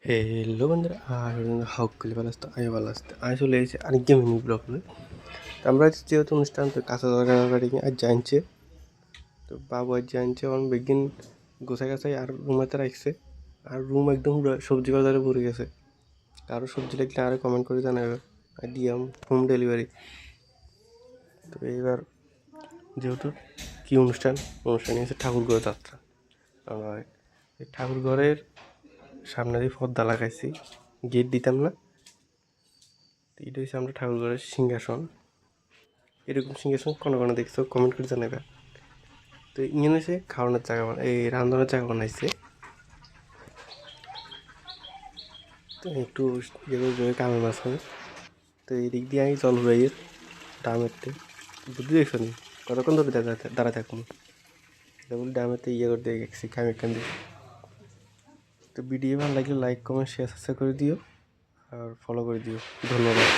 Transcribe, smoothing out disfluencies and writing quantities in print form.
Hello বন্ধুরা আর হকগুলি ভালো আসতো আমি ভালো আসতে আমি চলে এসেছি আরেকটা মিনি ব্লগ নিয়ে। তো আমরা যেহেতু অনুষ্ঠান তো কাঁচা তরকারি আর জানছে তো বাবু আর জানছে আমার বেগিন গোছাই গাছাই আর রুমেতে রাখছে আর রুম একদম সবজি বাজারে ভরে গেছে। কারো সবজি লাগলে আরও কমেন্ট করে জানাবে আর দিয়াম হোম ডেলিভারি। তো এইবার যেহেতু কী অনুষ্ঠান হচ্ছে ঠাকুরঘর যাত্রা। আমরা এই ঠাকুরঘরের সামনে দিয়ে পর্দা লাগাইছি, গেট দিতাম না। তো এটা হচ্ছে আমরা ঠাকুরঘরের সিংহাসন। এরকম সিংহাসন কোনো কোনো দেখছো কমেন্ট করে জানাবে। তো ইয়ে হচ্ছে খাওয়ানোর জায়গা এই রান্নার জায়গা বানাইছে। তো একটু ইয়ে কামে মাছ হয়। তো এই দিক দিয়ে আমি জলবায়ুর ডামেরতে বুদ্ধি দেখছো নি কতক্ষণ ধরে দাঁড়া থাকুন যেমন ডামেতে ইয়ে করে দিয়ে গেছি কামে দিয়ে। তো ভিডিও ভালো লাগলে লাইক কমেন্ট শেয়ার সাবস্ক্রাইব করে দিও আর ফলো করে দিও। ধন্যবাদ।